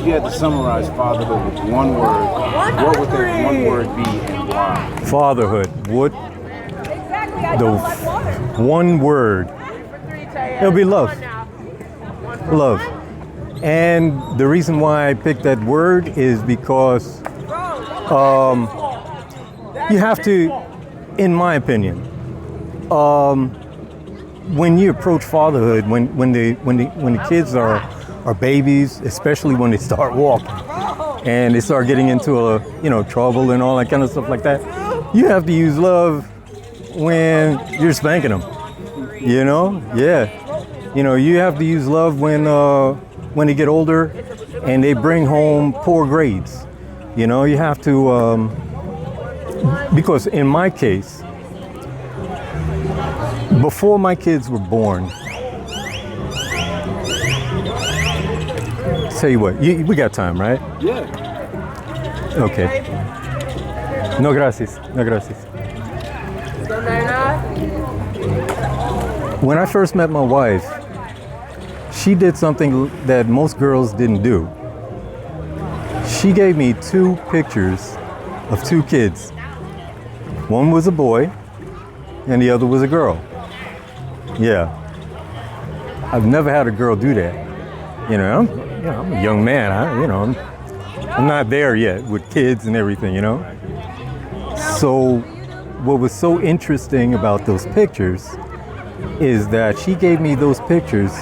you had to summarize fatherhood with one word, what would that one word be and why? Fatherhood. What the one word? It'll be love. Love. And the reason why I picked that word is because you have to, in my opinion, when you approach fatherhood, when the kids are babies, especially when they start walking and they start getting into trouble and all that kind of stuff like that, you have to use love when you're spanking them. You have to use love when they get older and they bring home poor grades. You have to because in my case, before my kids were born, tell you what, we got time, right? Yeah. Okay. No gracias. No gracias. When I first met my wife, she did something that most girls didn't do. She gave me 2 pictures of 2 kids. One was a boy and the other was a girl. Yeah. I've never had a girl do that. I'm a young man. I'm not there yet with kids and everything, So what was so interesting about those pictures is that she gave me those pictures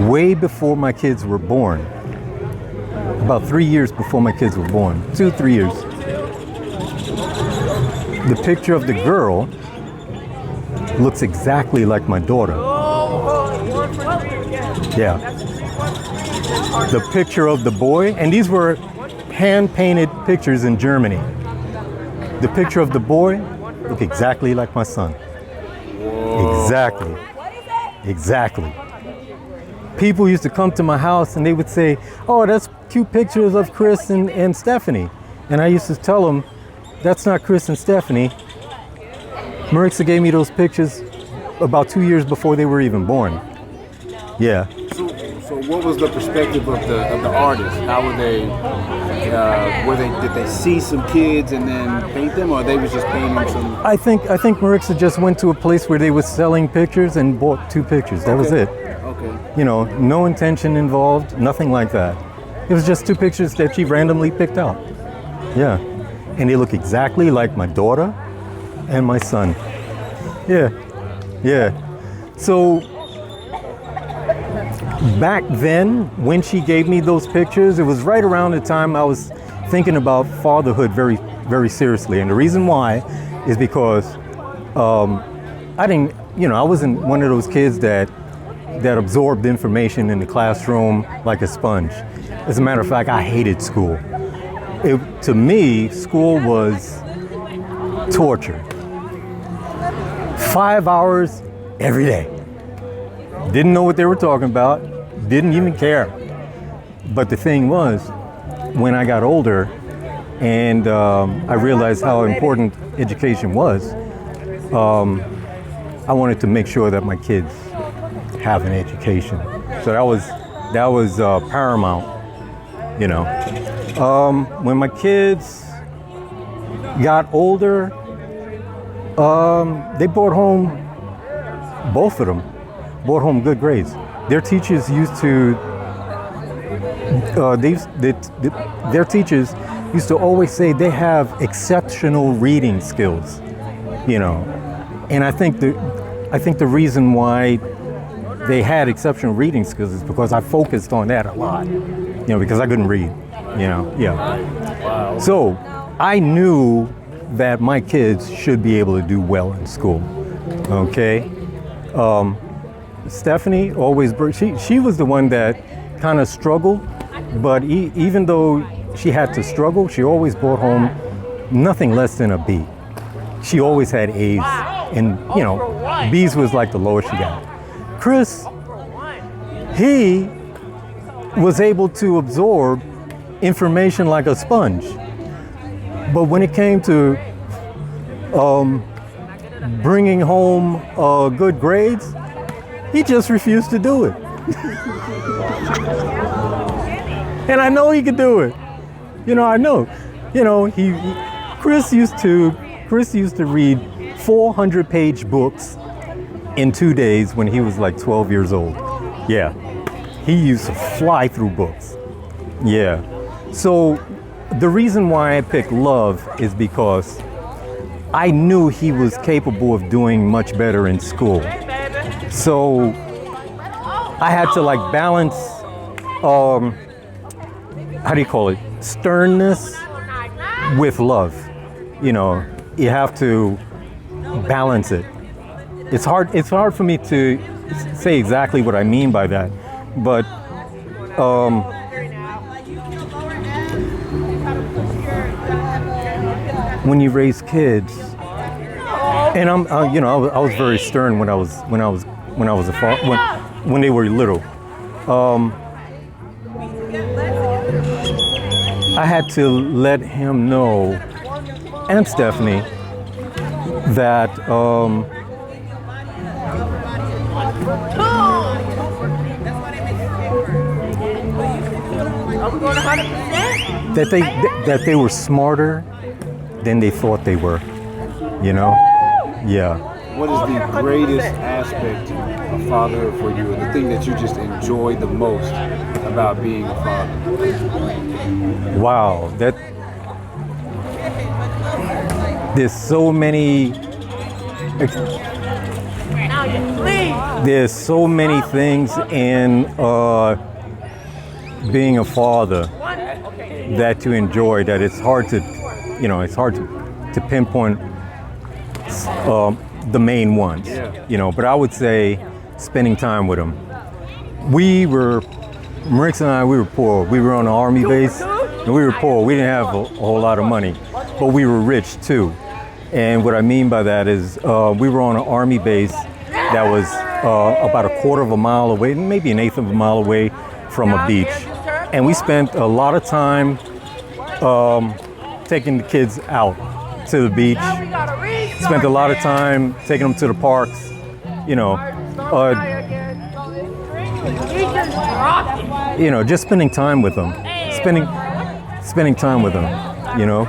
way before my kids were born. About 3 years before my kids were born. 2-3 years. The picture of the girl looks exactly like my daughter. Yeah. The picture of the boy, and these were hand-painted pictures in Germany. The picture of the boy looked exactly like my son. Exactly. People used to come to my house and they would say, "Oh, that's cute pictures of Chris and Stephanie." And I used to tell them, "That's not Chris and Stephanie. Marixa gave me those pictures about 2 years before they were even born." Yeah. So what was the perspective of the artist? How were they? Did they see some kids and then paint them, or they was just painting some? I think Marixa just went to a place where they were selling pictures and bought 2 pictures. That was it. Okay. No intention involved, nothing like that. It was just 2 pictures that she randomly picked out. Yeah. And they look exactly like my daughter and my son. Yeah. So back then, when she gave me those pictures, it was right around the time I was thinking about fatherhood very, very seriously. And the reason why is because I wasn't one of those kids that absorbed information in the classroom like a sponge. As a matter of fact, I hated school. To me, school was torture. 5 hours every day. Didn't know what they were talking about, didn't even care. But the thing was, when I got older and I realized how important education was, I wanted to make sure that my kids have an education. So that was paramount, When my kids got older, they brought home, both of them, brought home good grades. Their teachers used to, their teachers used to always say they have exceptional reading skills, And I think the reason why they had exceptional reading skills is because I focused on that a lot, because I couldn't read, yeah. Wow. So I knew that my kids should be able to do well in school, okay? Stephanie always, she was the one that kind of struggled, but even though she had to struggle, she always brought home nothing less than a B. She always had A's, and B's was like the lowest she got. Chris, he was able to absorb information like a sponge, but when it came to bringing home good grades, he just refused to do it. And I know he could do it. You know, I know. You know, Chris used to read 400-page books in 2 days when he was like 12 years old. Yeah. He used to fly through books. Yeah. So the reason why I picked Love is because I knew he was capable of doing much better in school. So I had to like balance, how do you call it? Sternness with love. You know, you have to balance it. It's hard for me to say exactly what I mean by that, but when you raise kids, and you know, I was very stern when I was a father, when they were little. I had to let him know, and Stephanie, that that they were smarter than they thought they were. You know? Yeah. What is the greatest aspect of fatherhood for you, or the thing that you just enjoy the most about being a father? Wow, there's so many things in being a father that you enjoy that it's hard to pinpoint the main ones, you know, but I would say spending time with them. Marix and I, we were poor. We were on an army base and we were poor. We didn't have a whole lot of money, but we were rich too. And what I mean by that is we were on an army base that was about a quarter of a mile away, maybe an eighth of a mile away from a beach. And we spent a lot of time taking the kids out to the beach. Spent a lot of time taking them to the parks, you know, just spending time with them, spending time with them, you know.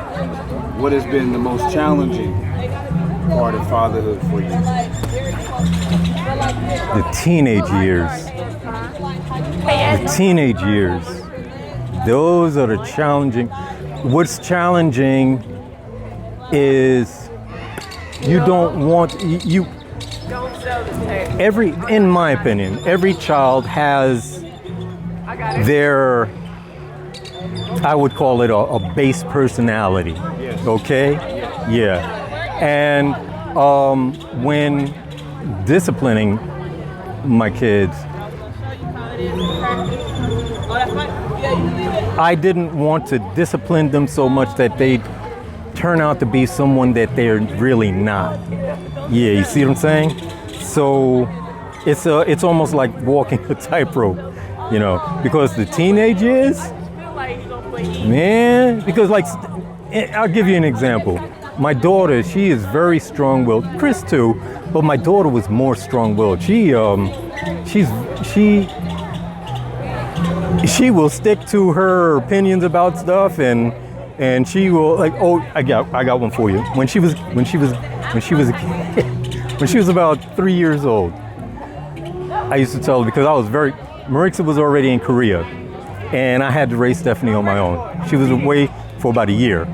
What has been the most challenging part of fatherhood for you? The teenage years. The teenage years. Those are the challenging. What's challenging is you don't want you. In my opinion, every child has their, I would call it a base personality. Yes. Okay? Yeah. And when disciplining my kids, I didn't want to discipline them so much that they turn out to be someone that they're really not. Yeah, you see what I'm saying? So it's almost like walking a tightrope, you know, because the teenage years, man, because like, I'll give you an example. My daughter, she is very strong-willed. Chris too, but my daughter was more strong-willed. She will stick to her opinions about stuff, and she will like, oh, I got one for you. When she was a kid, when she was about 3 years old, I used to tell her, because Marixa was already in Korea, and I had to raise Stephanie on my own. She was away for about a year.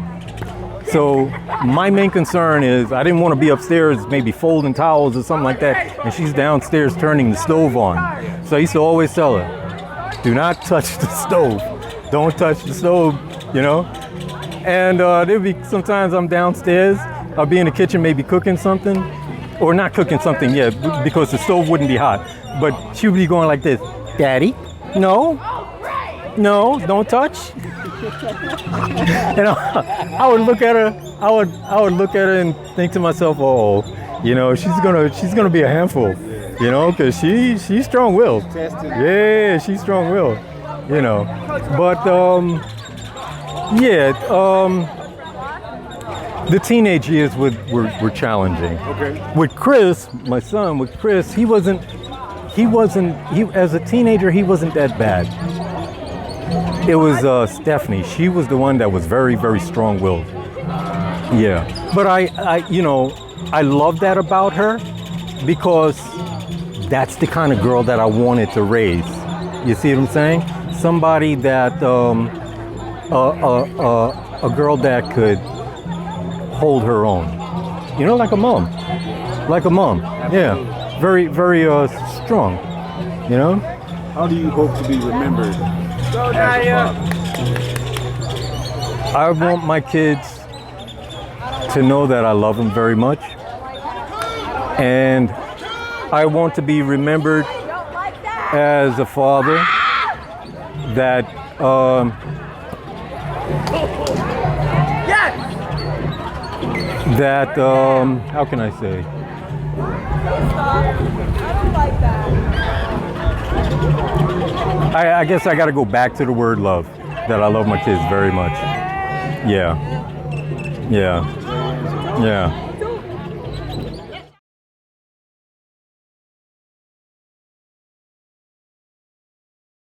So my main concern is I didn't want to be upstairs maybe folding towels or something like that, and she's downstairs turning the stove on. So I used to always tell her, do not touch the stove. Don't touch the stove, you know? And there'll be sometimes I'm downstairs, I'll be in the kitchen maybe cooking something, or not cooking something yet, because the stove wouldn't be hot. But she would be going like this, Daddy, no, don't touch. And I would look at her, I would look at her and think to myself, oh, you know, she's gonna be a handful, you know, because she's strong-willed. Yeah, she's strong-willed, you know. But the teenage years were challenging. Okay. With Chris, my son, he as a teenager, he wasn't that bad. It was Stephanie. She was the one that was very, very strong-willed. Yeah. But I love that about her because that's the kind of girl that I wanted to raise. You see what I'm saying? Somebody that, a girl that could hold her own. You know, like a mom. Like a mom. Yeah. Very, very strong. You know? How do you hope to be remembered as a father? I want my kids to know that I love them very much. And I want to be remembered as a father that how can I say? I guess I got to go back to the word love, that I love my kids very much. Yeah. Yeah. Yeah.